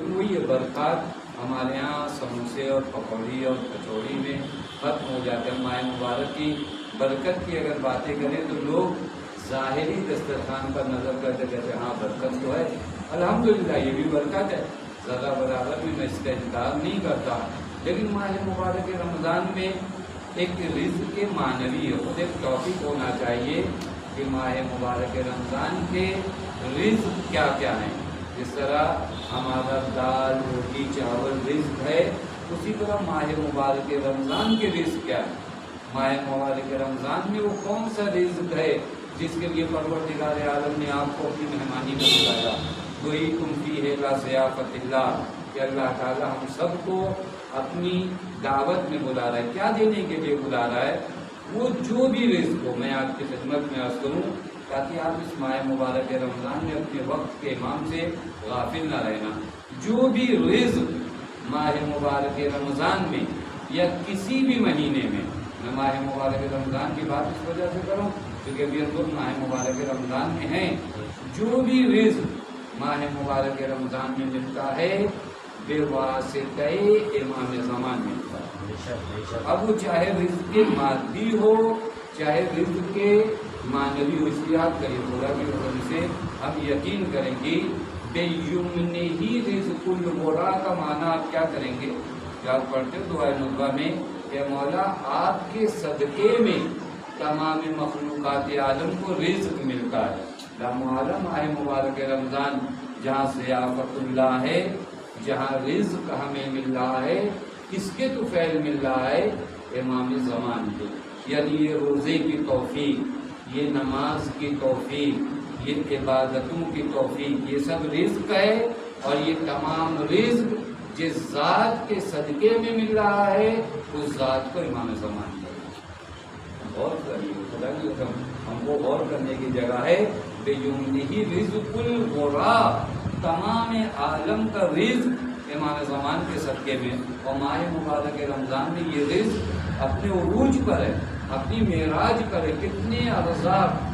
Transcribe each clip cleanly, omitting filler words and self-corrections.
لیکن وہی یہ برکات ہمارے یہاں سموسے اور پکوڑی اور کچوڑی میں ختم ہو جاتے ہیں۔ ماہ مبارک کی برکت کی اگر باتیں کریں تو لوگ ظاہری دسترخوان پر نظر کرتے کہتے ہاں برکت تو ہے، الحمدللہ یہ بھی برکت ہے، ذرا برابر بھی میں اس کا انکار نہیں کرتا، لیکن ماہ مبارک رمضان میں ایک رزق معنوی خود ایک ٹاپک ہونا چاہیے کہ ماہ مبارک رمضان کے رزق کیا کیا ہیں۔ جس طرح ہمارا دال روٹی چاول رزق ہے، اسی طرح ماہ مبارک رمضان کے رزق کیا ہے۔ ماہ مبارک رمضان میں وہ کون سا رزق ہے جس کے لیے پروردگار عالم نے آپ کو اپنی مہمانی میں بلایا، وہی تم فیہ لا ضیافت اللہ، کہ اللہ تعالیٰ ہم سب کو اپنی دعوت میں بلا رہا ہے۔ کیا دینے کے لیے بلا رہا ہے؟ وہ جو بھی رزق ہو، میں آپ کی خدمت میں عرض کروں تاکہ آپ اس ماہ مبارک رمضان میں اپنے وقت کے امام سے غافل نہ رہنا۔ جو بھی رزق ماہ مبارک رمضان میں یا کسی بھی مہینے میں ماہ مبارک رمضان کی بات اس وجہ سے کروں کیونکہ ابھی ہم لوگ ماہ مبارک رمضان میں ہیں، جو بھی رزق ماہ مبارک رمضان میں ملتا ہے بے واسطہ امام زمان ملتا ہے۔ اب وہ چاہے رزق کے مادی ہو چاہے رزق کے معنوی ہو، اس لیے آپ کریں تھوڑا بھی وجہ سے ہم یقین کریں گے بے یمنہ ہی رزق الورا کا معنی آپ کیا کریں گے؟ کہ آپ پڑھتے ہو دعائے نطبہ میں کہ مولا آپ کے صدقے میں تمام مخلوقات عالم کو رزق ملتا ہے۔ لامعالم ماہ مبارک رمضان جہاں ضیافت اللہ ہے، جہاں رزق ہمیں مل رہا ہے، کس کے تو فعل مل رہا ہے؟ امام زمان کے، یعنی یہ روزے کی توفیق، یہ نماز کی توفیق، یہ عبادتوں کی توفیق، یہ سب رزق ہے، اور یہ تمام رزق جس ذات کے صدقے میں مل رہا ہے اس ذات کو امام زمان ہے۔ غور کریے، خدا کی قسم ہم کو غور کرنے کی جگہ ہے۔ بے یمنہ رزق الورا، تمام عالم کا رزق امام زمان کے صدقے میں، اور ماہ مبارک رمضان میں یہ رزق اپنے عروج پر ہے، اپنی معراج پر ہے۔ کتنے ارزاق،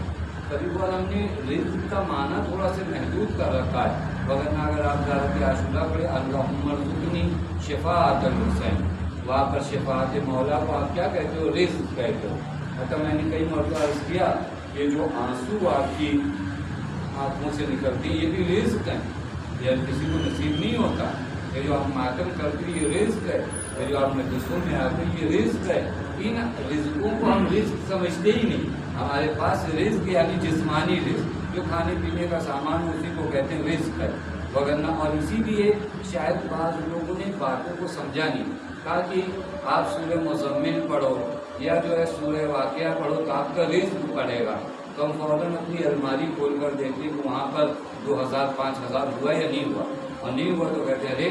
کبھی بار ہم نے رزق کا معنی تھوڑا سے محدود کر رکھا ہے، وغیرہ اگر آپ زیارت عاشورہ پڑھے اللہم ارزقنی شفاعت الحسین، وہاں پر شفاعت مولا کو آپ کیا کہتے ہو؟ رزق کہتے ہو۔ حتیٰ میں نے کئی مرتبہ عرض کیا یہ جو آنسو آپ کی آنکھوں سے نکلتی یہ بھی رزق ہے، یہ کسی کو نصیب نہیں ہوتا۔ یہ جو آپ ماتم کرتے یہ رزق ہے، یہ جو آپ مجلسوں میں آتے یہ رزق ہے۔ ان رزقوں کو ہم رزق سمجھتے ہی نہیں۔ ہمارے پاس رزق یعنی جسمانی رزق، جو کھانے پینے کا سامان اسی کو کہتے ہیں رزق ہے وغیرہ، اور اسی لیے شاید بعض لوگوں نے باتوں کو سمجھا نہیں، کہا کہ آپ سورہ مزمل پڑھو یا جو ہے سورہ واقعہ پڑھو تو آپ کا رزق پڑے گا، تو ہم فوراً اپنی الماری کھول کر دیکھتے کہ وہاں پر 2000 5000 ہوا یا نہیں ہوا، اور نہیں ہوا تو کہتے ارے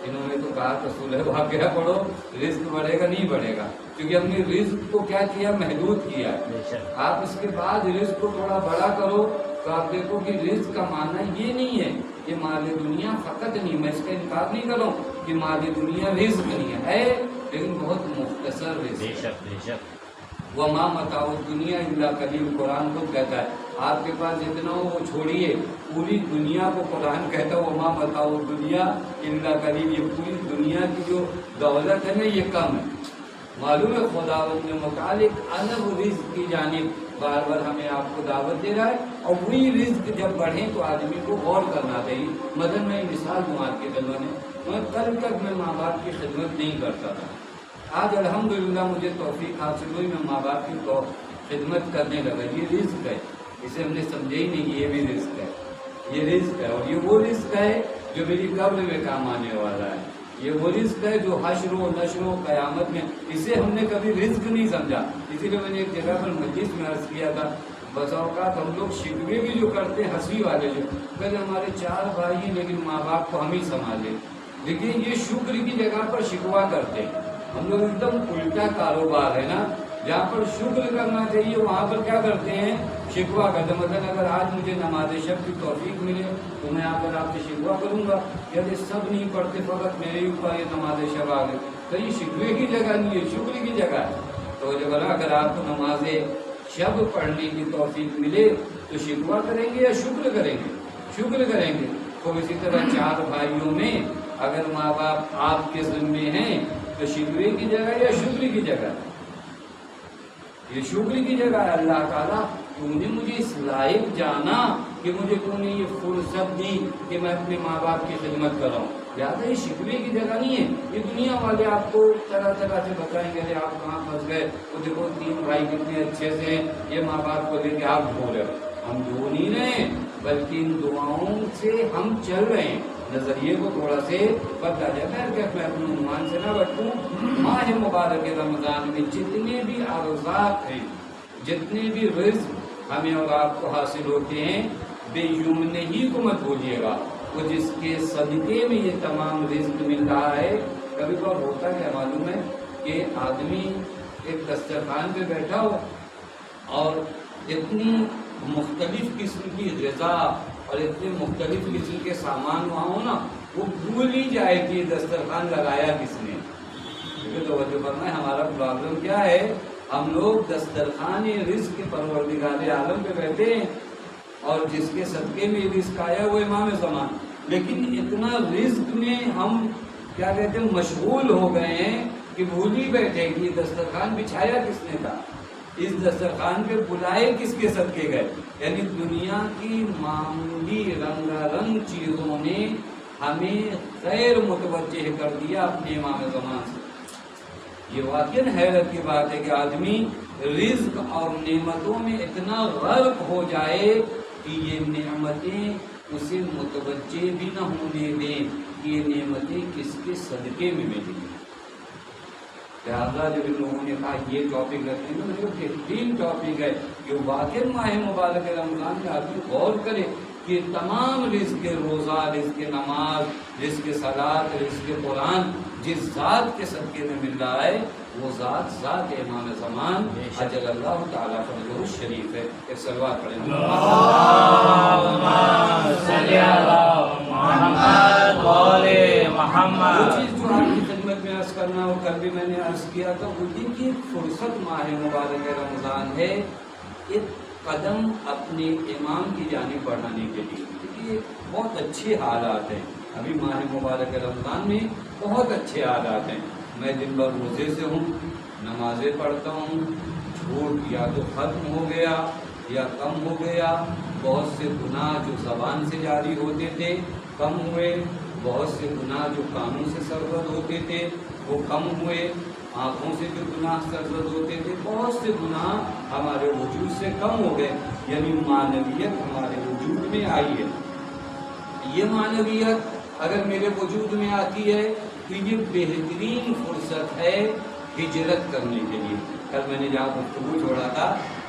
انہوں نے تو کہا کہ سورہ واقعہ پڑھو رزق بڑھے گا، نہیں بڑھے گا، کیونکہ ہم نے رزق کو کیا کیا؟ محدود کیا ہے۔ آپ اس کے بعد رزق کو تھوڑا بڑا کرو تو آپ دیکھو کہ رزق کا معنی یہ نہیں ہے کہ مال دنیا فقط نہیں، میں اس کا انکار نہیں کروں کہ مال دنیا رزق نہیں ہے، لیکن بہت مختصر رزق ہے۔ وَمَا مَتَاعُ الدُّنْيَا إِلَّا قَلِيلٌ، قرآن خود کہتا ہے آپ کے پاس جتنا ہو وہ چھوڑیے، پوری دنیا کو قرآن کہتا ہے وَمَا مَتَاعُ الدُّنْيَا إِلَّا قَلِيلٌ، یہ پوری دنیا کی جو دولت ہے نا یہ کم ہے۔ معلوم ہے خداوند نے متعلق الگ رزق کی جانب بار بار ہمیں آپ کو دعوت دے رہا ہے، اور وہی رزق جب بڑھیں تو آدمی کو غور کرنا چاہیے۔ مثلا میں مثال دوں آپ کی خدمت میں کل تک میں ماں باپ کی خدمت نہیں کرتا تھا، آج الحمدللہ مجھے توفیق حاصل ہوئی، میں ماں باپ کی خدمت کرنے لگا۔ یہ رزق ہے، اسے ہم نے سمجھے ہی نہیں کہ یہ بھی رزق ہے، یہ رزق ہے، اور یہ وہ رزق ہے جو میری قبر میں کام آنے والا ہے، یہ وہ رزق ہے جو حشر و نشر و قیامت میں، اسے ہم نے کبھی رزق نہیں سمجھا۔ اسی لیے میں نے ایک جگہ پر مجلس میں عرض کیا تھا، بسا اوقات ہم لوگ شکوے بھی جو کرتے ہیں ہنسی والے جو پہلے ہمارے 4 بھائی ہیں لیکن ماں باپ کو ہم ہی سنبھالے، لیکن یہ شکر کی جگہ پر شکوا کرتے ہیں۔ ہم لوگ ایک دم الٹا کاروبار ہے نا، جہاں پر شکر کرنا چاہیے وہاں پر کیا کرتے ہیں؟ شکوا کرتے ہیں۔ مثلا اگر آج مجھے نماز شب کی توفیق ملے تو میں آ کر آپ سے شکوا کروں گا کہ یہ سب نہیں پڑھتے فقط میرے اوپر یہ نماز شب آ گئے، تو یہ شکوے کی جگہ نہیں ہے، شکر کی جگہ ہے۔ تو جب اگر آپ کو نماز شب پڑھنے کی توفیق ملے تو شکوا کریں گے یا شکر کریں گے؟ شکر کریں گے۔ تو اسی طرح 4 بھائیوں میں اگر ماں باپ آپ کے ذمے ہیں تو شکوے کی جگہ یا شکر کی جگہ؟ یہ شکر کی جگہ ہے۔ اللہ تعالیٰ تو نے مجھے اس لائق جانا کہ مجھے تو نے یہ فرصت دی کہ میں اپنے ماں باپ کی خدمت کراؤں، لہٰذا یہ شکوے کی جگہ نہیں ہے۔ یہ دنیا والے آپ کو طرح طرح سے بتائیں گے آپ کہاں پھنس گئے، وہ دیکھو 3 بھائی کتنے اچھے سے ہیں، یہ ماں باپ کو لے کے آپ دھو رہے ہو۔ ہم دھو نہیں رہے بلکہ ان دعاؤں سے ہم چل رہے ہیں۔ نظریے کو تھوڑا سے بدلا جاتا ہے کہ میں اپنے عنوان سے نہ بٹوں۔ ماہ مبارک رمضان میں جتنے بھی عرضات ہیں، جتنے بھی رزق ہمیں اور آپ کو حاصل ہوتے ہیں، بے یمنہ ہی کو مت بولیے گا، وہ جس کے صدقے میں یہ تمام رزق مل رہا ہے۔ کبھی کبھار ہوتا ہے معلوم ہے کہ آدمی ایک دسترخوان پہ بیٹھا ہو اور اتنی مختلف قسم کی غذا اور اتنے مختلف قسم کے سامان وہاں ہو نا، وہ بھول ہی جائے کہ یہ دسترخوان لگایا کس نے۔ کیونکہ توجہ کرنا ہے، ہمارا پرابلم کیا ہے، ہم لوگ دسترخوان رزق کے پروردگار عالم پہ بیٹھے ہیں اور جس کے صدقے میں رزق آیا وہ امام زمان، لیکن اتنا رزق میں ہم کیا کہتے ہیں مشغول ہو گئے ہیں کہ بھول ہی بیٹھے کہ یہ دسترخوان بچھایا کس نے تھا، اس دسترخوان پہ بلائے کس کے صدقے گئے۔ یعنی دنیا کی معمولی رنگا رنگ چیزوں نے ہمیں غیر متوجہ کر دیا اپنے امام زمان سے۔ یہ واقعی حیرت کی بات ہے کہ آدمی رزق اور نعمتوں میں اتنا غرق ہو جائے کہ یہ نعمتیں اسے متوجہ بھی نہ ہونے دیں کہ یہ نعمتیں کس کے صدقے میں ملی۔ لہٰذا جب ان لوگوں نے کہا یہ ٹاپک رکھیں گے، مجھے بہترین ٹاپک ہے کہ واقعی ماہ مبارک رمضان میں آدمی غور کرے کہ تمام رزق روزہ، رزق نماز، رزق صلاۃ، رزق قرآن جس ذات کے صدقے میں مل رہا ہے وہ ذات امام زمان اجل اللہ تعالیٰ فضلہ شریف ہے۔ ایک صلوات پڑھیں اللہم صلی علی محمد وعلی محمد۔ وہ چیز جو آپ کی خدمت میں عرض کرنا اور کل بھی میں نے عرض کیا تھا، وہ یہ کہ فرصت ماہ مبارک رمضان ہے ایک قدم اپنے امام کی جانب بڑھانے کے لیے، کیونکہ بہت اچھے حالات ہیں ابھی ماہ مبارک رمضان میں، بہت اچھے حالات ہیں۔ میں دن بھر روزے سے ہوں، نمازیں پڑھتا ہوں، جھوٹ یا تو ختم ہو گیا یا کم ہو گیا، بہت سے گناہ جو زبان سے جاری ہوتے تھے کم ہوئے، بہت سے گناہ جو کانوں سے سرزد ہوتے تھے وہ کم ہوئے، آنکھوں سے جو گناہ سرزد ہوتے تھے بہت سے گناہ ہمارے وجود سے کم ہو گئے، یعنی معنویت ہمارے وجود میں آئی ہے۔ یہ معنویت اگر میرے وجود میں آتی ہے تو یہ بہترین فرصت ہے ہجرت کرنے کے لیے۔ کل میں نے جہاں گفتگو چھوڑا تھا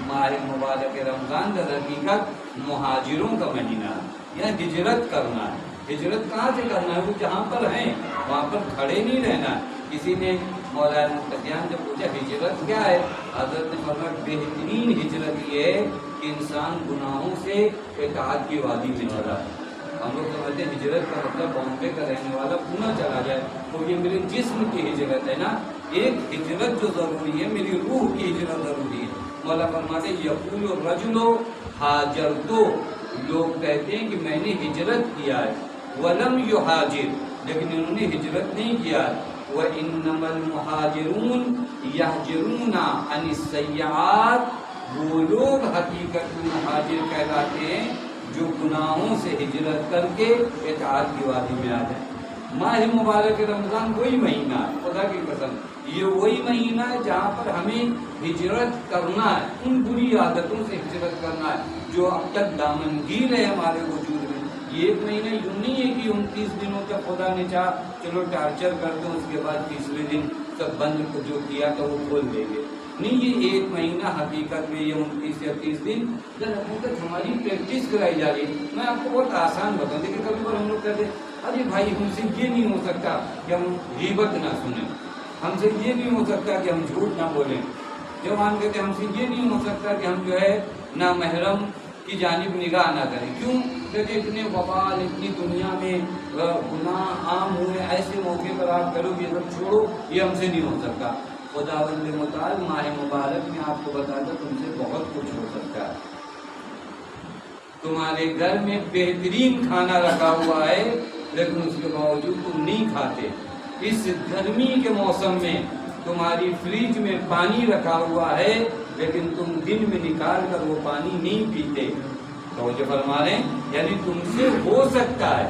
ماہ مبارک رمضان در حقیقت مہاجروں کا مہینہ ہے، یا ہجرت کرنا ہے۔ ہجرت کہاں سے کرنا ہے؟ وہ جہاں پر ہیں وہاں پر کھڑے نہیں رہنا ہے۔ کسی نے مولانا قدیان جب پوچھا ہجرت کیا ہے، حضرت نے فرمایا بہترین ہجرت یہ ہے کہ انسان گناہوں سے اطاعت کی وادی میں چلا ہے۔ ہم لوگ سمجھتے ہیں ہجرت کا مطلب بامبے کا رہنے والا پونا چلا جائے، تو یہ میرے جسم کی ہجرت ہے نا، ایک ہجرت جو ضروری ہے میری روح کی ہجرت ضروری ہے۔ مولا فرماتے یقول الرجل ہاجرتو، لوگ کہتے ہیں کہ میں نے ہجرت کیا ہے، ولم یہاجر، لیکن انہوں نے ہجرت نہیں کیا ہے۔ وَإِنَّمَا الْمُحَاجِرُونَ يَحْجِرُونَ عَنِ السَّيِّئَاتِ، وہ لوگ حقیقت میں مہاجر کہلاتے ہیں جو گناہوں سے ہجرت کر کے اطاعت کی وادی میں آ جائیں۔ ماہ مبارک رمضان وہی مہینہ ہے، خدا کی قسم یہ وہی مہینہ ہے جہاں پر ہمیں ہجرت کرنا ہے، ان بری عادتوں سے ہجرت کرنا ہے جو اب تک دامنگیر ہے ہمارے وجود میں۔ یہ ایک مہینہ یوں نہیں ہے کہ 29 دنوں تک خدا نے چاہا چلو ٹارچر کر دو، اس کے بعد 30ویں دن سب بند جو کیا تھا وہ کھول دیں گے، نہیں، یہ ایک مہینہ حقیقت میں یہ 29 یا 30 دن در حقیقت ہماری پریکٹس کرائی جا رہی ہے۔ میں آپ کو بہت آسان بتاؤں، دیکھیں کبھی بار ہم لوگ کہتے ہیں ارے بھائی ہم سے یہ نہیں ہو سکتا کہ ہم غیبت نہ سنیں، ہم سے یہ نہیں ہو سکتا کہ ہم جھوٹ نہ بولیں، جب ہم کہتے ہیں ہم سے یہ نہیں ہو سکتا کہ ہم جو ہے نہ محرم کی جانب نگاہ نہ کریں، کیوں؟ کہتے اتنے وبال، اتنی دنیا میں گناہ عام ہوئے، ایسے موقع پر آپ کرو یہ سب چھوڑو، یہ ہم سے نہیں ہو سکتا۔ خداوند متعال ماہ مبارک میں آپ کو بتاتا تم سے بہت کچھ ہو سکتا ہے۔ تمہارے گھر میں بہترین کھانا رکھا ہوا ہے، لیکن اس کے باوجود تم نہیں کھاتے. اس گرمی کے موسم میں تمہاری فریج میں پانی رکھا ہوا ہے لیکن تم دن میں نکال کر وہ پانی نہیں پیتے. توجہ فرما رہے ہیں, یعنی تم سے ہو سکتا ہے,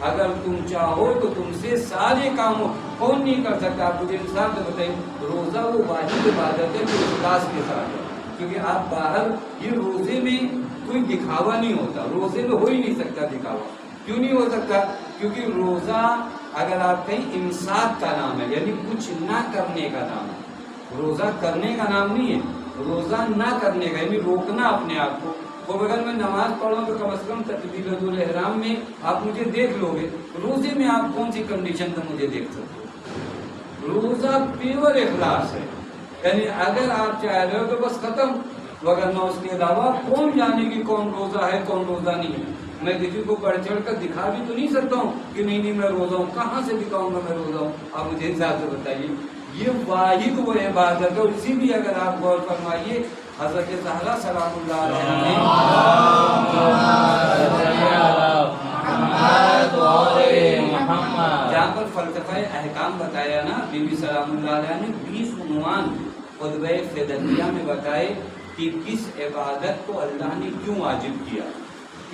اگر تم چاہو تو تم سے سارے کام کون نہیں کر سکتا. آپ مجھے انصاف سے بتائیں, روزہ وہ واحد عبادت ہے جو اخلاص کے ساتھ ہے, کیونکہ آپ باہر یہ روزے میں کوئی دکھاوا نہیں ہوتا, روزے میں ہو ہی نہیں سکتا دکھاوا. کیوں نہیں ہو سکتا؟ کیونکہ روزہ اگر آپ کہیں امساک کا نام ہے, یعنی کچھ نہ کرنے کا نام ہے. روزہ کرنے کا نام نہیں ہے, روزہ نہ کرنے کا, یعنی روکنا اپنے آپ کو. تو اگر میں نماز پڑھوں تو کم از کم تکبیرۃ الاحرام میں آپ مجھے دیکھ لو گے. روزے میں آپ کون سی کنڈیشن میں مجھے دیکھ سکتے ہو؟ روزہ پیور اخلاص ہے, یعنی اگر آپ چاہ رہے ہو تو بس ختم, وغیرہ اس کے علاوہ کون جانے کی کون روزہ ہے کون روزہ نہیں ہے. میں کسی کو بڑھ چڑھ کر دکھا بھی تو نہیں سکتا ہوں کہ نہیں میں روزہ ہوں. کہاں سے دکھاؤں گا میں روزہ ہوں؟ آپ مجھے حساب سے بتائیے. یہ واحد وہ عبادت ہے. اسی بھی اگر آپ غور فرمائیے, حضرت زہرا سلام اللہ علیہ نے جہاں پر فلسفہ احکام بتایا نا, بی بی سلام اللہ علیہ نے 20 عنوان خطبہ فدیہ میں بتائے کہ کس عبادت کو اللہ نے کیوں واجب کیا.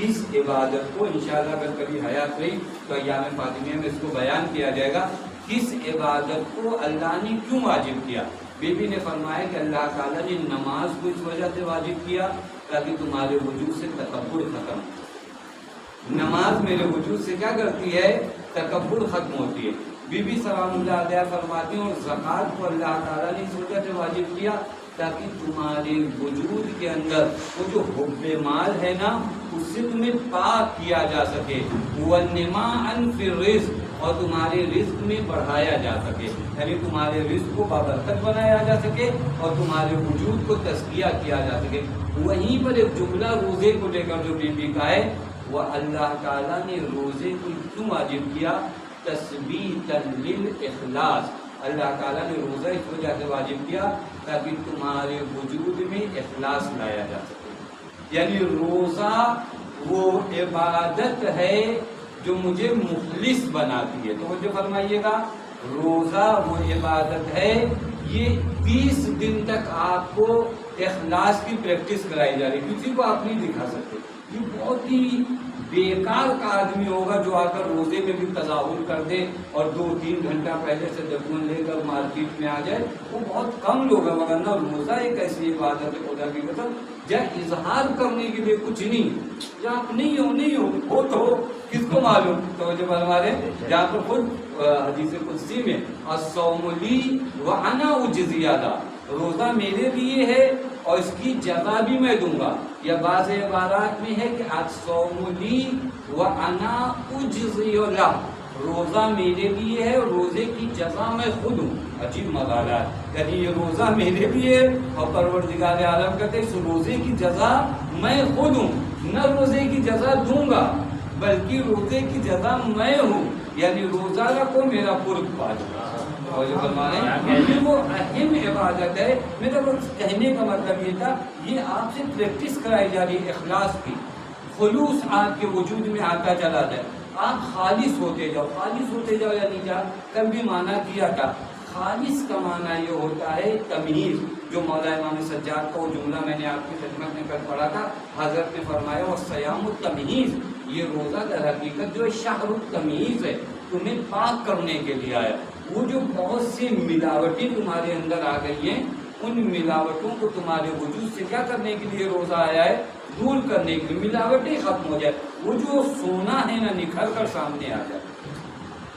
اس عبادت کو انشاءاللہ اگر کبھی حیات رہی تو ایام فاطمیہ میں اس کو بیان کیا جائے گا. کس عبادت کو اللہ نے کیوں واجب کیا؟ بی بی نے فرمایا کہ اللہ تعالیٰ نے نماز کو اس وجہ سے واجب کیا تاکہ تمہارے وجود سے تکبر ختم ہو. نماز میرے وجود سے کیا کرتی ہے؟ تکبر ختم ہوتی ہے. بی بی سلام اللہ علیہ فرماتی ہیں, اور زکوٰۃ کو اللہ تعالیٰ نے اس وجہ سے واجب کیا تاکہ تمہارے وجود کے اندر وہ جو حب مال ہے نا, اس سے تمہیں پاک کیا جا سکے. وَالنِّمَاءً فِي الرِّزْقِ, اور تمہارے رزق میں بڑھایا جا سکے, یعنی تمہارے رزق کو بابرکت بنایا جا سکے اور تمہارے وجود کو تزکیہ کیا جا سکے. وہیں پر ایک جملہ روزے کو لے کر جو بی بی کا ہے, وہ اللہ تعالیٰ نے روزے کو کیوں واجب کیا؟ تثبیتاً للاخلاص. اللہ تعالیٰ نے روزہ اس وجہ سے واجب کیا تاکہ تمہارے وجود میں اخلاص لایا جا سکے. یعنی روزہ وہ عبادت ہے جو مجھے مخلص بناتی ہے. تو جو فرمائیے گا, روزہ وہ عبادت ہے, یہ 30 دن تک آپ کو اخلاص کی پریکٹس کرائی جا رہی ہے. کسی کو آپ نہیں دکھا سکتے. یہ بہت ہی بیکار کا آدمی ہوگا جو آ کر روزے میں بھی تظاہر کر دے اور 2-3 گھنٹہ پہلے سے دکون لے کر مارکیٹ میں آ جائے. وہ بہت کم لوگ ہیں, مگر نہ روزہ ایک ایسی عبادت ہے خدا کی قسم جہاں اظہار کرنے کے لیے کچھ نہیں, جہاں آپ نہیں ہو تو کس کو معلوم. تو جو ہمارے جہاں پر خود حدیث قدسی میں الصوم لی وانا اجزی له, روزہ میرے لیے ہے اور اس کی جزا بھی میں دوں گا. یا بعض عبارات میں ہے کہ الصوم لی وانا اجزی له, روزہ میرے لیے ہے اور روزے کی جزا میں خود ہوں. عجیب مغالہ ہے, یعنی یہ روزہ میرے لیے اور پروردگار عالم کہتے ہیں اس روزے کی جزا میں خود ہوں, نہ روزے کی جزا دوں گا بلکہ روزے کی جزا میں ہوں. یعنی روزہ رکھو میرا پرب پالو. اور جو فرمانے یہ وہ اہم عبادت ہے. میرا کہنے کا مطلب یہ تھا, یہ آپ سے پریکٹس کرائی جا رہی ہے اخلاص کی. خلوص آپ کے وجود میں آتا چلا جائے, آپ خالص ہوتے جاؤ یا نہیں جا. کل بھی معنی کیا تھا, خالص کا معنی یہ ہوتا ہے تمیز. جو مولا امام سجاد کا وہ جملہ میں نے آپ کی خدمت میں کل پڑھا تھا, حضرت نے فرمایا والصیام التمیز, یہ روزہ در حقیقت جو شہر التمیز ہے, تمہیں پاک کرنے کے لیے آیا. وہ جو بہت سی ملاوٹیں تمہارے اندر آ گئی ہیں, ان ملاوٹوں کو تمہارے وجود سے کیا کرنے کے لیے روزہ آیا ہے؟ دور کرنے کے لیے. ملاوٹیں ختم ہو جائے, وہ جو سونا ہے نا نکھر کر سامنے آ جائے.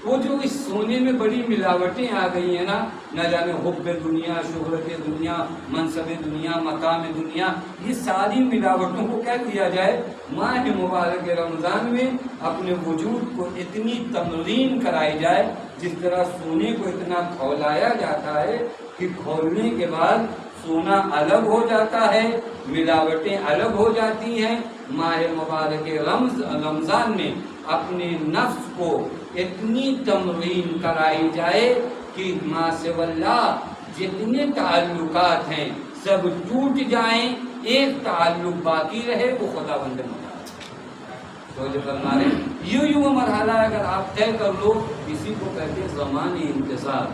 وہ جو اس سونے میں بڑی ملاوٹیں آ گئی ہیں نا, نہ جانے حب دنیا, شہرت دنیا, منصب دنیا, مقام دنیا, یہ ساری ملاوٹوں کو کیا کیا جائے؟ ماہ مبارک رمضان میں اپنے وجود کو اتنی تمرین کرائی جائے جس طرح سونے کو اتنا کھولایا جاتا ہے کہ کھولنے کے بعد سونا الگ ہو جاتا ہے, ملاوٹیں الگ ہو جاتی ہیں. ماہ مبارک رمضان میں اپنے نفس کو اتنی تمرین کرائی جائے کہ ما سوی اللہ جتنے تعلقات ہیں سب ٹوٹ جائیں, ایک تعلق باقی رہے, وہ خدا بند تو جو فرما رہے یوں وہ مرحلہ اگر آپ طے کر لو، اسی کو کہتے ہیں زمانی انتظار.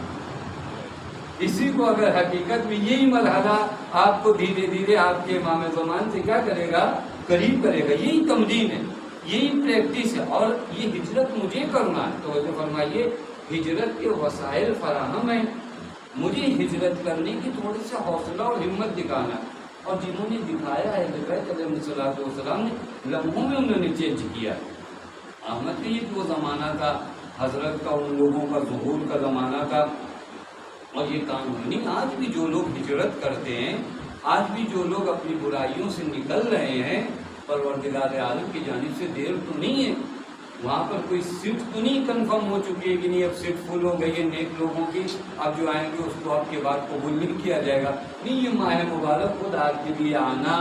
اسی کو اگر حقیقت میں یہی مرحلہ آپ کو دھیرے دھیرے آپ کے امام زمان سے کیا کرے گا، قریب کرے گا. یہی تمرین ہے، یہی پریکٹس ہے، اور یہ ہجرت مجھے کرنا ہے. تو جو فرمائیے ہجرت کے وسائل فراہم ہیں، مجھے ہجرت کرنے کی تھوڑی سا حوصلہ اور ہمت دکھانا ہے. اور جنہوں نے دکھایا ہے بیت علیہ السلام نے لمحوں میں انہوں نے چینج کیا. احمد یہ وہ زمانہ تھا، حضرت کا ان لوگوں کا ظہور کا زمانہ تھا، اور یہ کام نہیں. آج بھی جو لوگ ہجرت کرتے ہیں، آج بھی جو لوگ اپنی برائیوں سے نکل رہے ہیں، پروردگار عالم کی جانب سے دیر تو نہیں ہے. وہاں پر کوئی سیٹ تو نہیں کنفرم ہو چکی ہے کہ نہیں اب سیٹ فل ہو گئی ہے نیک لوگوں کی، اب جو آئیں گے اس کو آپ کے بعد قبول نہیں کیا جائے گا. نہیں، یہ ماہ مبارک خود آپ کے لیے آنا،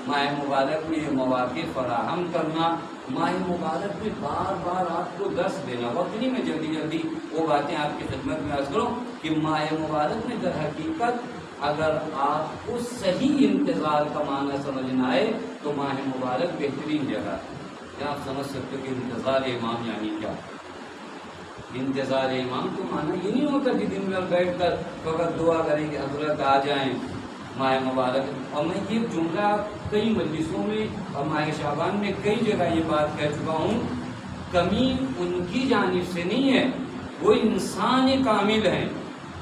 ماہ مبارک میں یہ مواقع فراہم کرنا، ماہ مبارک میں بار بار آپ کو درس دینا. وقت نہیں میں جلدی جلدی وہ باتیں آپ کی خدمت میں عرض کروں کہ ماہ مبارک میں در حقیقت اگر آپ کو صحیح انتظار کا معنی سمجھنا ہے تو ماہ مبارک بہترین جگہ ہے. کیا آپ سمجھ سکتے کہ انتظار امام یعنی کیا؟ انتظار امام کو معنی یہ نہیں ہوتا کہ دن میں بیٹھ کر فقط دعا کریں کہ حضرت آ جائیں ماہ مبارک. اور میں یہ جملہ کئی مجلسوں میں اور ماہ شعبان میں کئی جگہ یہ بات کہہ چکا ہوں، کمی ان کی جانب سے نہیں ہے، وہ انسان کامل ہیں.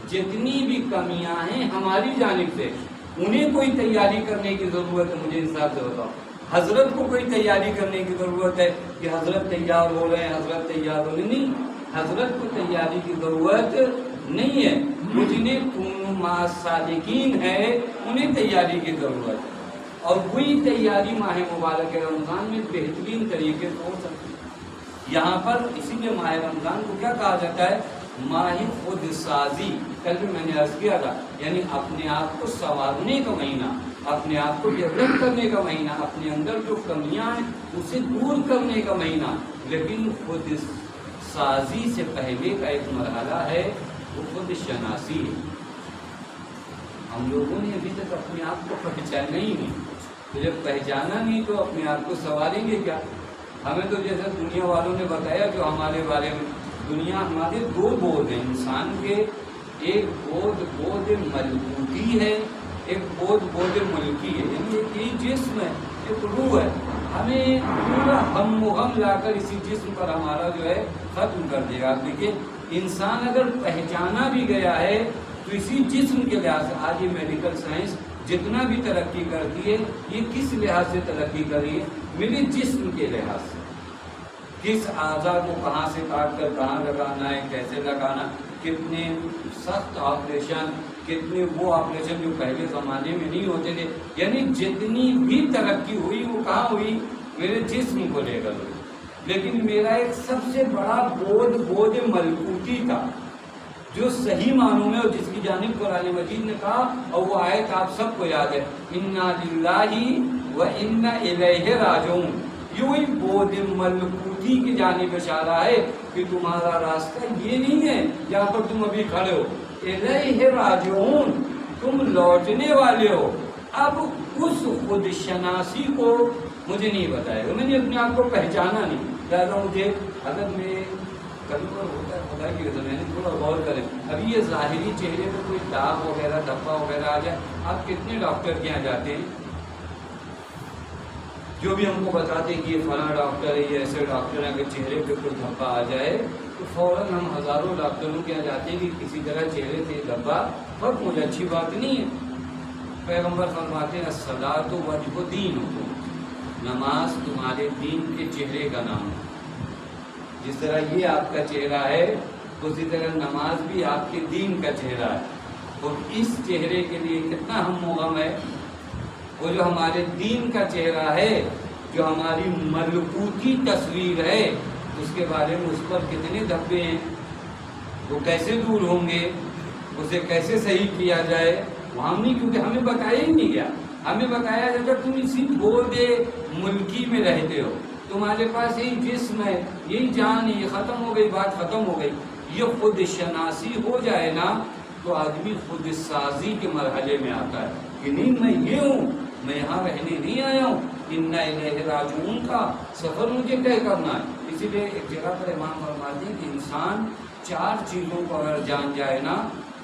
جتنی بھی کمیاں ہیں ہماری جانب سے، انہیں کوئی تیاری کرنے کی ضرورت ہے. مجھے انصاف سے بتاؤ، حضرت کو کوئی تیاری کرنے کی ضرورت ہے کہ حضرت تیار ہو رہے ہیں، حضرت تیار ہو رہے نہیں. حضرت کو تیاری کی ضرورت نہیں ہے. جنہیں کونوا مع صادقین ہے انہیں تیاری کی ضرورت ہے، اور وہی تیاری ماہ مبارک رمضان میں بہترین طریقے سے ہو سکتی ہے. یہاں پر اسی لیے ماہ رمضان کو کیا کہا جاتا ہے؟ ماہ خود سازی. کل بھی میں نے عرض کیا تھا، یعنی اپنے آپ کو سنوارنے کا مہینہ، اپنے آپ کو ڈیولپ کرنے کا مہینہ، اپنے اندر جو کمیاں ہیں اسے دور کرنے کا مہینہ. لیکن خود سازی سے پہلے کا ایک مرحلہ ہے وہ خود شناسی ہے. ہم لوگوں نے ابھی تک اپنے آپ کو پہچانا ہی نہیں. تو جب پہچانا نہیں تو اپنے آپ کو سنواریں گے کیا؟ ہمیں تو جیسے دنیا والوں نے بتایا جو ہمارے بارے میں، دنیا ہمارے دو بود ہیں انسان کے، ایک بود ملکوتی ہے، ایک بود ملکی ہے. یعنی ایک ہی جسم ہے، ایک روح ہے. ہمیں پورا ہم و غم لا کر اسی جسم پر ہمارا جو ہے ختم کر دے گا. دیکھیے انسان اگر پہچانا بھی گیا ہے تو اسی جسم کے لحاظ سے. آج یہ میڈیکل سائنس جتنا بھی ترقی کرتی ہے یہ کس لحاظ سے ترقی کر رہی ہے؟ میرے جسم کے لحاظ سے. کس اعضاء کو کہاں سے کاٹ کر کہاں لگانا ہے، کیسے لگانا، کتنے سخت آپریشن، کتنے وہ آپریشن جو پہلے زمانے میں نہیں ہوتے تھے. یعنی جتنی بھی ترقی ہوئی وہ کہاں ہوئی؟ میرے جسم کو لے کر ہوئی. لیکن میرا ایک سب سے بڑا بود ملکوتی تھا جو صحیح معنوں میں، اور جس کی جانب قرآن مجید نے کہا، اور وہ آیت آپ سب کو یاد ہے، انا للہ و انا الیہ راجعون. یہ وہی بود ملکوتی کی جانب اشارہ ہے کہ تمہارا راستہ یہ نہیں ہے جہاں پر تم ابھی کھڑے ہو، الیہ راجعون، تم لوٹنے والے ہو. اب اس خود شناسی کو مجھے نہیں بتایا گا، میں نے اپنے آپ کو پہچانا نہیں. لہٰذا مجھے اگر میں کبھی پر ہوتا ہے خدا کی وجہ میں نے تھوڑا غور کریں. ابھی یہ ظاہری چہرے پہ کوئی داغ وغیرہ دھبا وغیرہ آ جائے، آپ کتنے ڈاکٹر کے یہاں جاتے ہیں جو بھی ہم کو بتاتے ہیں کہ یہ فلاں ڈاکٹر ہے، یہ ایسے ڈاکٹر ہیں کہ چہرے پہ کوئی دھبا آ جائے تو فوراً ہم ہزاروں ڈاکٹروں کے یہاں جاتے ہیں کہ کسی طرح چہرے سے دھبا ختم ہو جائے. اچھی بات نہیں ہے. پیغمبر فرماتے ہیں الصلاۃ وجہ دینکم، نماز تمہارے دین کے چہرے کا نام ہے. جس طرح یہ آپ کا چہرہ ہے اسی طرح نماز بھی آپ کے دین کا چہرہ ہے. اور اس چہرے کے لیے کتنا ہم و غم ہے. وہ جو ہمارے دین کا چہرہ ہے، جو ہماری ملکوتی تصویر ہے، اس کے بارے میں اس پر کتنے دھبے ہیں، وہ کیسے دور ہوں گے، اسے کیسے صحیح کیا جائے. وہاں نہیں، کیونکہ ہمیں بتایا ہی نہیں گیا. ہمیں بتایا جاتا تم اسی بود ملکی میں رہتے ہو، تمہارے پاس یہی جسم ہے، یہی جان ہے، یہ ختم ہو گئی، بات ختم ہو گئی. یہ خود شناسی ہو جائے نا تو آدمی خود سازی کے مرحلے میں آتا ہے کہ نہیں میں یہ ہوں، میں یہاں رہنے نہیں آیا ہوں، انا الیہ راجعون کا سفر مجھے طے کرنا ہے۔ اسی لیے ایک جگہ پر امام فرماتے ہیں کہ انسان 4 چیزوں کو اگر جان جائے نا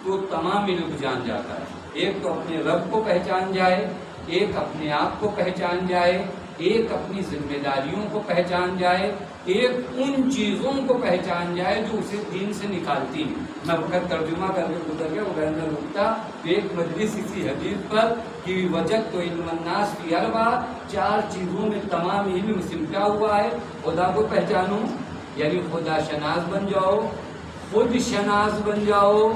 تو تمام علم جان جاتا ہے۔ ایک تو اپنے رب کو پہچان جائے، ایک اپنے آپ کو پہچان جائے، ایک اپنی ذمہ داریوں کو پہچان جائے، ایک ان چیزوں کو پہچان جائے جو اسے دین سے نکالتی ہیں۔ میں وقت ترجمہ کر کے گزر گیا، وہ بہن رکتا ایک مجلس اسی حدیث پر کہ وجد تو علم الناس فی اربع، 4 چیزوں میں تمام علم سمٹا ہوا ہے۔ خدا کو پہچانو یعنی خدا شناس بن جاؤ، خود شناس بن جاؤ،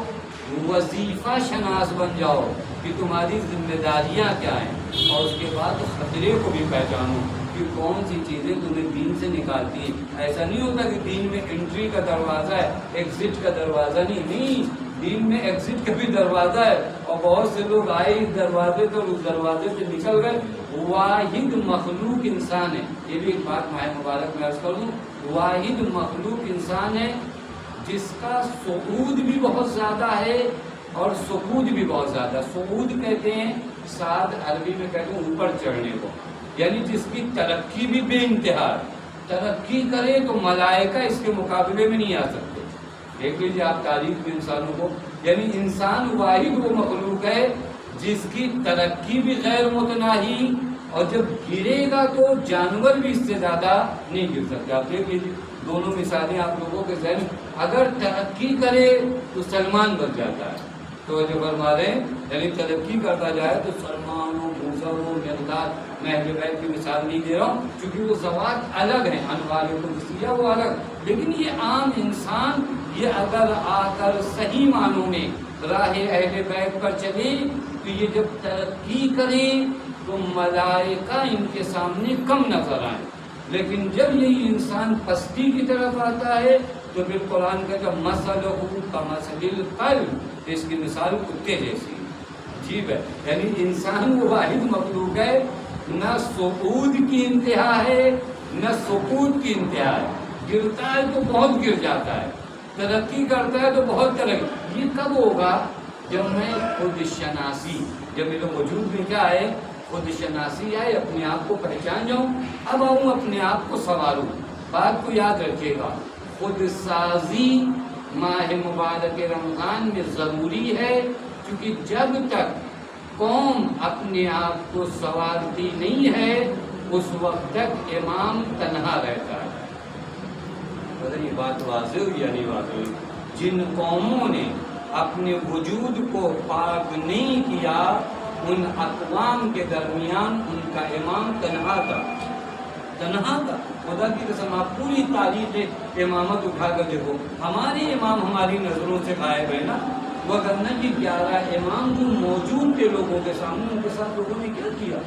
وظیفہ شناس بن جاؤ کہ تمہاری ذمہ داریاں کیا ہیں، اور اس کے بعد خطرے کو بھی پہچانو کہ کون سی چیزیں تمہیں دین سے نکالتی ہیں۔ ایسا نہیں ہوتا کہ دین میں انٹری کا دروازہ ہے، ایگزٹ کا دروازہ نہیں، دین میں ایگزٹ کا بھی دروازہ ہے، اور بہت سے لوگ آئے اس دروازے سے اور اس دروازے سے نکل گئے۔ واحد مخلوق انسان ہے، یہ بھی ایک بات ماہ مبارک میں عرض کر دوں، واحد مخلوق انسان ہے جس کا صعود بھی بہت زیادہ ہے اور سقوط بھی بہت زیادہ۔ صعود کہتے ہیں سعد عربی میں کہتے ہیں اوپر چڑھنے کو، یعنی جس کی ترقی بھی بے انتہا ہے، ترقی کرے تو ملائکہ اس کے مقابلے میں نہیں آ سکتے۔ دیکھ لیجیے آپ تاریخ میں انسانوں کو، یعنی انسان واحد وہ مخلوق ہے جس کی ترقی بھی غیر متناہی، اور جب گرے گا تو جانور بھی اس سے زیادہ نہیں گر سکتے۔ آپ دیکھ لیجیے دونوں مثالیں آپ لوگوں کے ذہن، اگر ترقی کرے تو سلمان بن جاتا ہے، تو جو فرما رہے ہیں یعنی ترقی کرتا جائے تو سلمان ہو، موسیٰ ہو، مقداد، میں اہل بیت کی مثال نہیں دے رہا ہوں کیونکہ وہ ذوات الگ ہیں، انوار قدسیہ وہ الگ، لیکن یہ عام انسان یہ اگر آ کر صحیح معنوں میں راہ اہل بیت پر چلے تو یہ جب ترقی کرے تو ملائکہ ان کے سامنے کم نظر آئیں، لیکن جب یہی انسان پستی کی طرف آتا ہے تو پھر قرآن کا جب مثلہ کمثل القلب، اس کی مثال کتے جیسی عجیب ہے۔ یعنی انسان وہ واحد مخلوق ہے، نہ صعود کی انتہا ہے نہ سقوط کی انتہا ہے، گرتا ہے تو بہت گر جاتا ہے، ترقی کرتا ہے تو بہت ترقی۔ یہ کب ہوگا؟ جب میں خود شناسی، جب میرے وجود میں کیا ہے؟ خود شناسی آئے، اپنے آپ کو پہچان جاؤں، اب آؤں اپنے آپ کو سنواروں۔ بات کو یاد رکھیے گا، خود سازی ماہ مبارک رمضان میں ضروری ہے، کیونکہ جب تک قوم اپنے آپ کو سنوارتی نہیں ہے اس وقت تک امام تنہا رہتا ہے۔ یہ بات واضح ہوئی یا نہیں واضح ہوئی؟ جن قوموں نے اپنے وجود کو پاک نہیں کیا ان اقوام کے درمیان ان کا امام تنہا تھا، تنہا تھا۔ خدا کی قسم آپ پوری تاریخ امامت اٹھا کر دیکھو، ہمارے امام ہماری نظروں سے غائب ہے نا، وگرنہ کہ 11 امام جو موجود تھے لوگوں کے سامنے، ان کے ساتھ لوگوں نے کیا کیا؟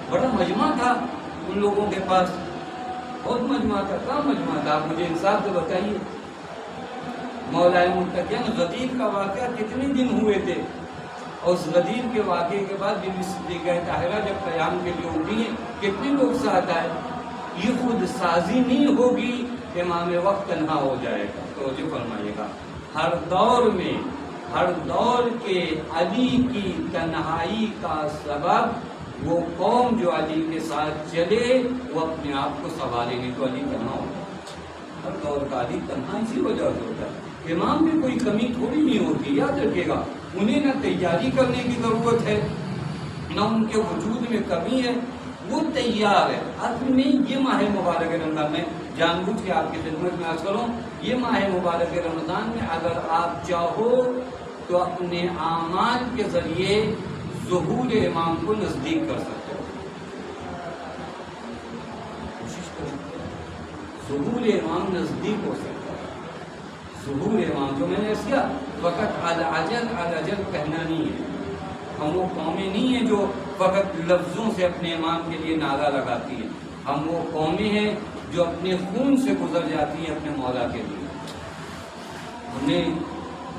بڑا مجمع تھا ان لوگوں کے پاس، بہت مجمع تھا۔ کہاں مجمع تھا؟ آپ مجھے انصاف سے بتائیے۔ مولا متقین غدیر کا واقعہ کتنے دن ہوئے تھے، اور اس غدیر کے واقعے کے بعد بی بی صدیقہ طاہرہ جب قیام کے لیے اٹھی ہیں کتنے لوگ ساتھ آئے؟ یہ خود سازی نہیں ہوگی، امام وقت تنہا ہو جائے گا۔ توجہ فرمائیے گا، ہر دور میں، ہر دور کے علی کی تنہائی کا سبب وہ قوم جو علی کے ساتھ چلے وہ اپنے آپ کو سنوارے نہیں تو علی تنہا ہوگا۔ ہر دور کا علی تنہا اسی وجہ سے ہوتا ہے۔ امام میں کوئی کمی تھوڑی نہیں ہوتی، یاد رکھیے گا، انہیں نہ تیاری کرنے کی ضرورت ہے نہ ان کے وجود میں کمی ہے، وہ تیار ہے۔ اصل میں یہ ماہ مبارک رمضان میں جان بوجھ کے آپ کی خدمت میں عرض کروں، یہ ماہ مبارک رمضان میں اگر آپ چاہو تو اپنے اعمال کے ذریعے ظہور امام کو نزدیک کر سکتے ہو۔ کوشش کریں ظہور امام نزدیک ہو سکتا ہے۔ ظہور امام جو میں نے کیا وقت العجل کہنا نہیں ہے، ہم وہ قومیں نہیں ہیں جو فقط لفظوں سے اپنے امام کے لیے نعرہ لگاتی ہیں، ہم وہ قومیں ہیں جو اپنے خون سے گزر جاتی ہیں اپنے مولا کے لیے۔ ہم نے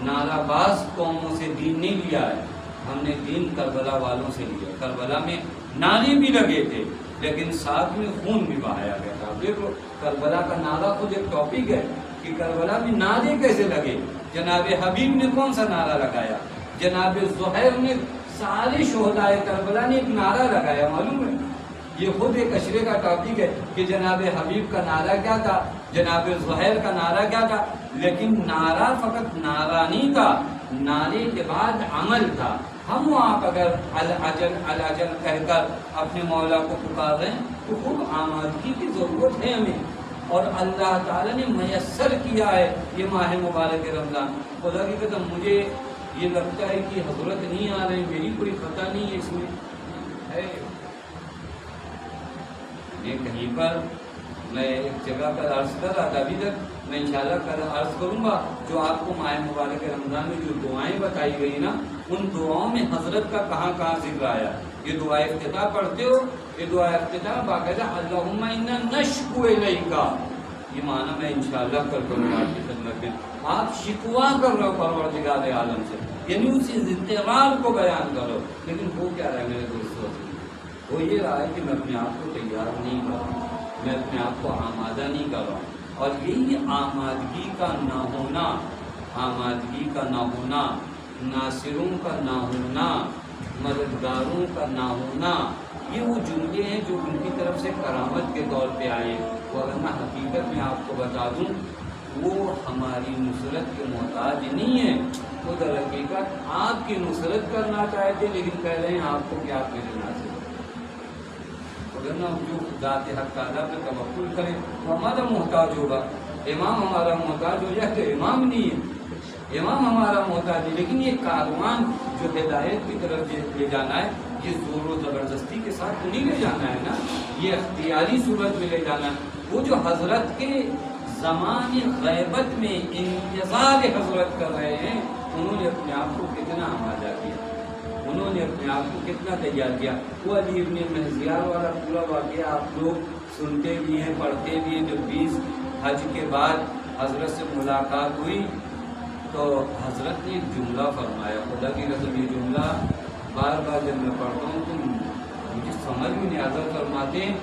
نعرہ باز قوموں سے دین نہیں لیا ہے، ہم نے دین کربلا والوں سے لیا۔ کربلا میں نعرے بھی لگے تھے لیکن ساتھ میں خون بھی بہایا گیا تھا۔ دیکھو کربلا کا نعرہ خود ایک ٹاپک ہے کہ کربلا میں نعرے کیسے لگے۔ جناب حبیب نے کون سا نعرہ لگایا؟ جناب زہیر نے، سارے شہدائے کربلا نے ایک نعرہ لگایا، معلوم ہے؟ یہ خود ایک اشرے کا ٹاپک ہے کہ جناب حبیب کا نعرہ کیا تھا، جناب زہیر کا نعرہ کیا تھا، لیکن نعرہ فقط نعرہ نہیں تھا، نعرے کے بعد عمل تھا۔ ہم وہاں اگر الاجل الاجل کہہ کر اپنے مولا کو پکار رہے ہیں تو خوب آمادگی کی ضرورت ہے ہمیں، اور اللہ تعالیٰ نے میسر کیا ہے یہ ماہ مبارک رمضان۔ خدا کی قسم مجھے یہ لگتا ہے کہ حضرت نہیں آ رہے ہیں، میری کوئی خطا نہیں ہے اس میں ہے۔ یہ کہیں پر میں ایک جگہ پر عرض کر رہا تھا، ابھی تک میں انشاءاللہ عرض کروں گا، جو آپ کو ماہ مبارک رمضان میں جو دعائیں بتائی گئی نا، ان دعاؤں میں حضرت کا کہاں کہاں ذکر آیا۔ یہ دعا افتتاح پڑھتے ہو، یہ دعا افتتاح باقاعدہ اللہم انا نشکو الیک، یہ معنی میں انشاءاللہ کر کروں گا آپ کی خدمت میں۔ آپ شکوا کر رہے ہو پروردگار عالم سے، یعنی اسی اضطرار کو بیان کرو، لیکن وہ کیا رہا ہے میرے دوستوں، وہ یہ رہا ہے کہ میں اپنے آپ کو تیار نہیں کر رہا، میں اپنے آپ کو آمادہ نہیں کر رہا، اور یہی آمادگی کا نہ ہونا، آمادگی کا نہ ہونا، ناصروں کا نہ ہونا، مددگاروں کا نہ ہونا، یہ وہ جملے ہیں جو ان کی طرف سے کرامت کے طور پہ آئے، ورنہ حقیقت میں آپ کو بتا دوں وہ ہماری نصرت کے محتاج نہیں ہے، وہ در حقیقت آپ کی نصرت کرنا چاہتے لیکن کہہ رہے ہیں آپ کو کہ آپ میرے ناصر، ورنہ جو ذات حق تعالیٰ پہ توکل کریں وہ ہمارا محتاج ہوگا۔ امام ہمارا محتاج ہو جائے تو امام نہیں ہے، امام ہمارا محتاج ہے، لیکن یہ کاروان جو ہدایت کی طرف لے جانا ہے یہ زور و زبردستی کے ساتھ نہیں لے جانا ہے نا، یہ اختیاری صورت میں لے جانا ہے۔ وہ جو حضرت کے زمان غیبت میں انتظار حضرت کر رہے ہیں، انہوں نے اپنے آپ کو کتنا آمادہ کیا، انہوں نے اپنے آپ کو کتنا تیار کیا۔ وہ علی ابن مہزیار والا پورا واقعہ آپ لوگ سنتے بھی ہیں، پڑھتے بھی ہیں۔ جب 20 حج کے بعد حضرت سے ملاقات ہوئی تو حضرت نے ایک جملہ فرمایا، خدا کی قسم یہ جملہ بار بار جب میں پڑھتا ہوں تو مجھے سمجھ میں نہیں آتا، فرماتے ہیں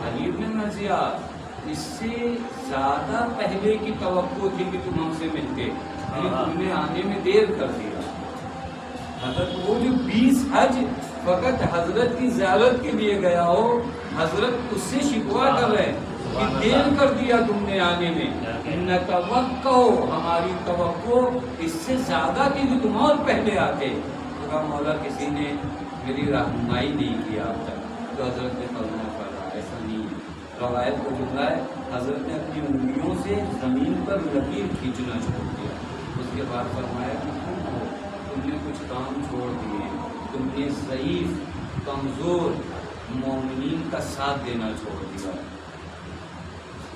علی ابن مہزیار اس سے زیادہ پہلے کی توقع تھی کہ تم ہم سے ملتے، یعنی تم نے آنے میں دیر کر دیا۔ حضرت وہ جو 20 حج فقط حضرت کی زیارت کے لیے گیا ہو، حضرت اس سے شکوا کر رہے کہ دیر کر دیا تم نے آنے میں، نہ توقع ہماری توقع اس سے زیادہ تھی کہ تم اور پہلے آتے، تو مولا کسی نے میری رہنمائی نہیں کیا اب تک، تو حضرت نے فرمایا پڑا ایسا نہیں ہے۔ روایت کو جملہ ہے حضرت نے اپنی انگلیوں سے زمین پر لکیر کھینچنا چھوڑ دیا، اس کے بعد فرمایا کہ تم نے کچھ کام چھوڑ دیے، تم نے ضعیف کمزور مومنین کا ساتھ دینا چھوڑ دیا،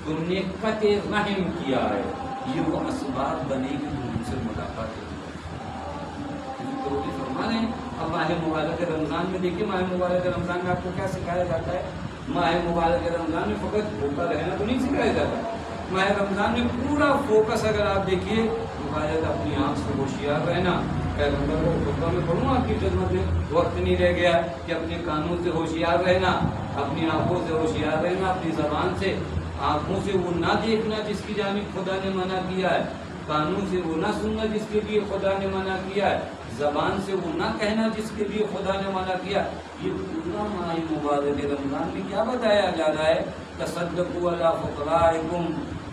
تم نے قطع رحم کیا ہے، یہ وہ اسباب بنے کہ تم ان سے ملاقات کرو۔ فرما رہے ہیں اب ماہ مبارک رمضان میں دیکھیے، ماہ مبارک رمضان میں آپ کو کیا سکھایا جاتا ہے؟ ماہ مبارک رمضان میں فقط بھوکا رہنا تو نہیں سکھایا جاتا، ماہ رمضان میں پورا فوکس اگر آپ دیکھیے تو اپنی آنکھ سے ہوشیار رہنا۔ پیغمبر کو خطبہ میں پڑھوں آپ کی خدمت میں، وقت نہیں رہ گیا کہ اپنے کانوں سے ہوشیار رہنا، اپنی آنکھوں سے ہوشیار رہنا، اپنی زبان سے، آنکھوں سے وہ نہ دیکھنا جس کی جانب خدا نے منع کیا ہے، کانوں سے وہ نہ سننا جس کے لیے خدا نے منع کیا ہے، زبان سے وہ نہ کہنا جس کے لیے خدا نے منع کیا۔ یہ پورا ماہ مبارک رمضان میں کیا بتایا جا رہا ہے؟ تصدقوا علی فقرائکم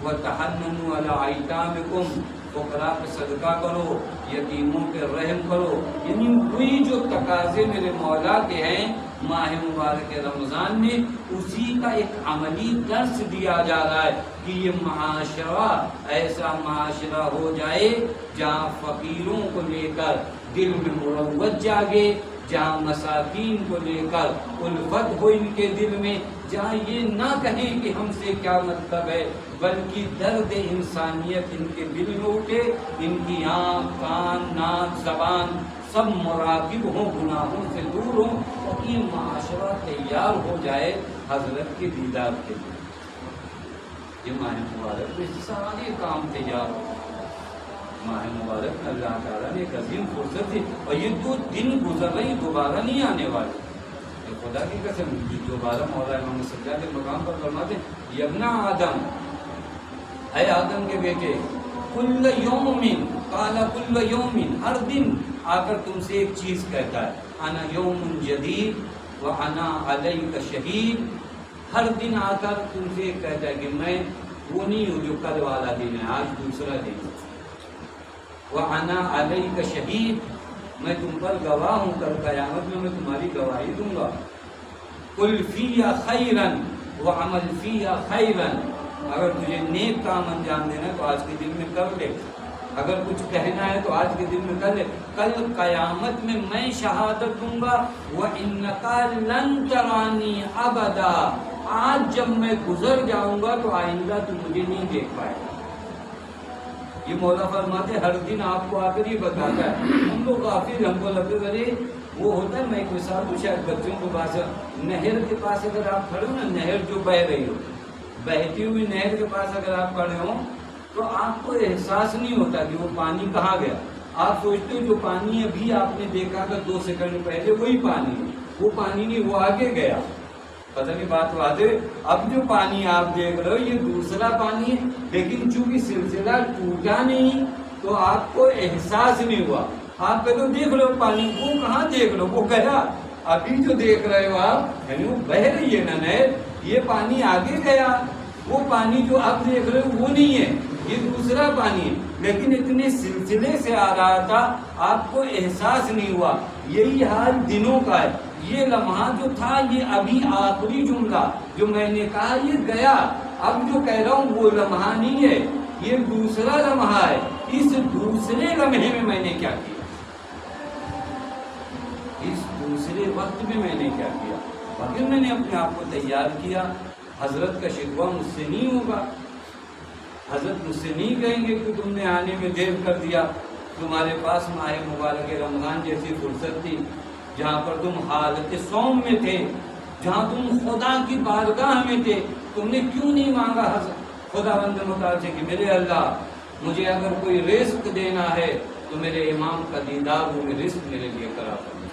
وتحننوا علی ایتامکم، فقراء پہ صدقہ کرو، یتیموں پہ رحم کرو، یعنی وہی جو تقاضے میرے مولا کے ہیں ماہ مبارک رمضان میں، اسی کا ایک عملی درس دیا جا رہا ہے کہ یہ معاشرہ ایسا معاشرہ ہو جائے جہاں فقیروں کو لے کر دل میں مروت جاگے، جہاں مساکین کو لے کر الفت ہو ان کے دل میں، جہاں یہ نہ کہیں کہ ہم سے کیا مطلب ہے، بلکہ درد انسانیت ان کے دل میں اٹھے، ان کی آنکھ، کان، ناک، زبان سب مراقب ہوں، گناہوں سے دور ہوں، اور یہ معاشرہ تیار ہو جائے حضرت کے دیدار کے لیے۔ یہ ماہ مبارک میں سارے کام تیار ہو، ماہ مبارک میں اللہ تعالیٰ نے ایک عظیم فرصت دی، اور یہ 2 دن گزر رہے دوبارہ نہیں آنے والے، خدا کی قسم دوبارہ مولا امام سجاد کے مقام پر فرماتے ہیں یبن آدم، اے آدم کے بیٹے، کل یوم قال کل یوم، ہر دن آ کر تم سے ایک چیز کہتا ہے، انا یوم جدید وَأَنَا عَلَيْكَ شَهِيدٌ، ہر دن آ کر تم سے کہتا ہے کہ میں وہ نہیں ہوں جو کل والا دن ہے، آج دوسرا دن ہے۔ وَأَنَا عَلَيْكَ شَهِيدٌ، میں تم پر گواہ ہوں، کل قیامت میں تمہاری گواہی دوں گا۔ قُلْ فِيَّ خَيْرًا وَعَمَلْ فِيَّ خَيْرًا، اگر تجھے نیک کام انجام دینا ہے تو آج کے دن میں کر لے، اگر کچھ کہنا ہے تو آج کے دن میں کر لے، کل قیامت میں شہادت دوں گا۔ وَإِنَّكَ لَن تَرَانِي أَبَدًا، آج جب میں گزر جاؤں گا تو آئندہ تم مجھے نہیں دیکھ پائے گا۔ یہ مولا فرماتے ہر دن آپ کو آ کر یہ بتاتا ہے۔ ہم لوگ غافل، ہم کو لگتا ہے ارے وہ ہوتا ہے، میں ایک مثال دوں شاید بچوں کو پاس، نہر کے پاس اگر آپ کھڑے ہو نا، نہر جو بہ رہی ہو، بہتی ہوئی نہر کے پاس اگر آپ کھڑے ہو تو آپ کو احساس نہیں ہوتا کہ وہ پانی کہاں گیا، آپ سوچتے ہو جو پانی ابھی آپ نے دیکھا تھا 2 سیکنڈ پہلے وہی پانی ہے، وہ پانی نہیں، وہ آگے گیا۔ پتہ نہیں بات واضح؟ اب جو پانی آپ دیکھ رہے ہو یہ دوسرا پانی ہے، لیکن چونکہ سلسلہ ٹوٹا نہیں تو آپ کو احساس نہیں ہوا، آپ پہلے دیکھ رہے ہو پانی، وہ کہاں دیکھ رہے ہو، وہ گیا، ابھی جو دیکھ رہے ہو آپ یعنی وہ بہ رہی ہے نا نہر، یہ پانی آگے گیا، وہ پانی جو آپ دیکھ رہے ہو وہ نہیں ہے، یہ دوسرا پانی ہے، لیکن اتنے سلسلے سے آ رہا تھا آپ کو احساس نہیں ہوا۔ یہی حال دنوں کا ہے، یہ لمحہ جو تھا یہ ابھی آخری جملہ جو میں نے کہا یہ گیا، اب جو کہہ رہا ہوں وہ لمحہ نہیں ہے، یہ دوسرا لمحہ ہے۔ اس دوسرے لمحے میں نے کیا کیا، اس دوسرے وقت میں نے کیا کیا، باقی میں نے اپنے آپ کو تیار کیا۔ حضرت کا شکوہ مجھ سے نہیں ہوگا، حضرت مجھ سے نہیں کہیں گے کہ تم نے آنے میں دیر کر دیا، تمہارے پاس ماہ مبارک رمضان جیسی فرصت تھی جہاں پر تم حالت صوم میں تھے، جہاں تم خدا کی بارگاہ میں تھے، تم نے کیوں نہیں مانگا خدا بند متعال سے کہ میرے اللہ مجھے اگر کوئی رزق دینا ہے تو میرے امام کا دیدار وہ رزق میرے لیے کرا کر،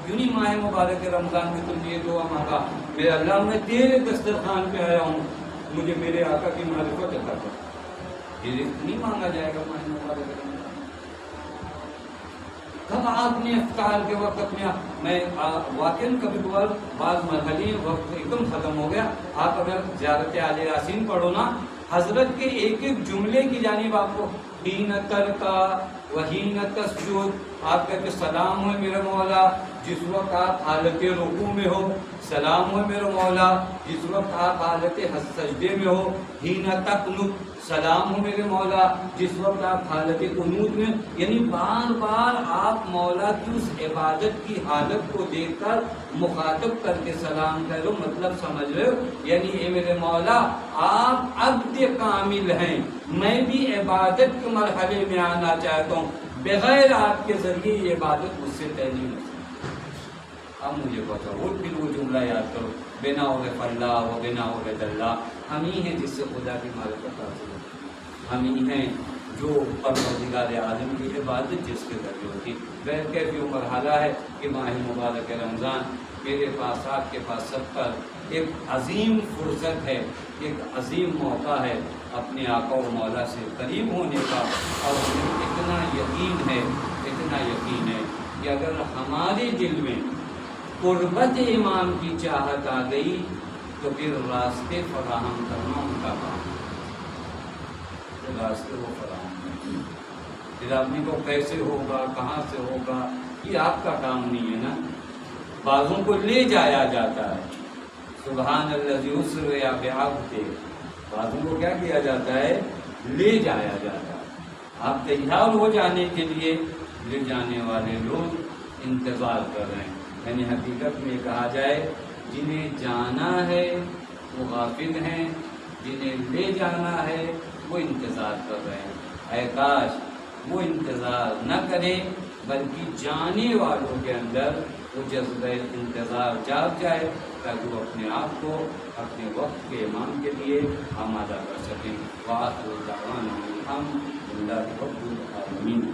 کیوں نہیں ماہ مبارک رمضان میں تم نے یہ دعا مانگا میرے اللہ میں تیرے دسترخوان پہ آیا ہوں، مجھے میرے آقا کی معرفت عطا کر، یہ رزق نہیں مانگا جائے گا ماہ مبارک رمضان؟ کب آپ نے افطار کے وقت میں واقعاً کبھی کبھار بعض مرحلے وقت ایک دم ختم ہو گیا، آپ اگر زیارت آل یاسین پڑھو نا، حضرت کے ایک ایک جملے کی جانب آپ کو حین ترکا وحین تسجد، آپ کہتے سلام ہو میرے مولا جس وقت آپ حالت رکوع میں ہو، سلام ہو میرے مولا جس وقت آپ حالت سجدے میں ہو، حین تقنط، سلام ہو میرے مولا جس وقت آپ حالت قنوت میں، یعنی بار بار آپ مولا کی اس عبادت کی حالت کو دیکھ کر مخاطب کر کے سلام کہہ لو، مطلب سمجھ رہے ہو؟ یعنی اے میرے مولا آپ عبد کامل ہیں، میں بھی عبادت کے مرحلے میں آنا چاہتا ہوں، بغیر آپ کے ذریعے یہ عبادت مجھ سے طے نہیں ہو سکتی۔ اب مجھے بتاؤ، وہ پھر وہ جملہ یاد کرو، بنا ہوئے فلاح و بنا ہوئے دلہ، ہم ہی ہیں جس سے خدا کی معرفت حاصل ہوتی، ہم ہی ہیں جو پروردگار عالم کی عبادت جس کے ذریعے ہوتی۔ غیر کیفی وہ مرحلہ ہے کہ ماہ مبارک رمضان میرے پاس آپ کے پاس سب پر ایک عظیم فرصت ہے، ایک عظیم موقع ہے اپنے آقا و مولا سے قریب ہونے کا، اور اتنا یقین ہے کہ اگر ہمارے دل میں قربت امام کی چاہت آ گئی تو پھر راستے فراہم کرنا ان کا کام ہے، راستے وہ فراہم کریں، پھر آدمی کو کیسے ہوگا کہاں سے ہوگا یہ آپ کا کام نہیں ہے نا، بعضوں کو لے جایا جاتا ہے، سبحان الذی اسری بعبدہ، بعضوں کو کیا کیا جاتا ہے؟ لے جایا جاتا ہے، آپ تیار ہو جانے کے لیے لے جانے والے لوگ انتظار کر رہے ہیں، یعنی حقیقت میں کہا جائے جنہیں جانا ہے وہ غافل ہیں، جنہیں لے جانا ہے وہ انتظار کر رہے ہیں۔ اے کاش وہ انتظار نہ کریں بلکہ جانے والوں کے اندر وہ جذبہ انتظار جاگ جائے تاکہ وہ اپنے آپ کو اپنے وقت کے امام کے لیے آمادہ کر سکیں۔ وآخر دعوانا الحمد للہ رب العالمین۔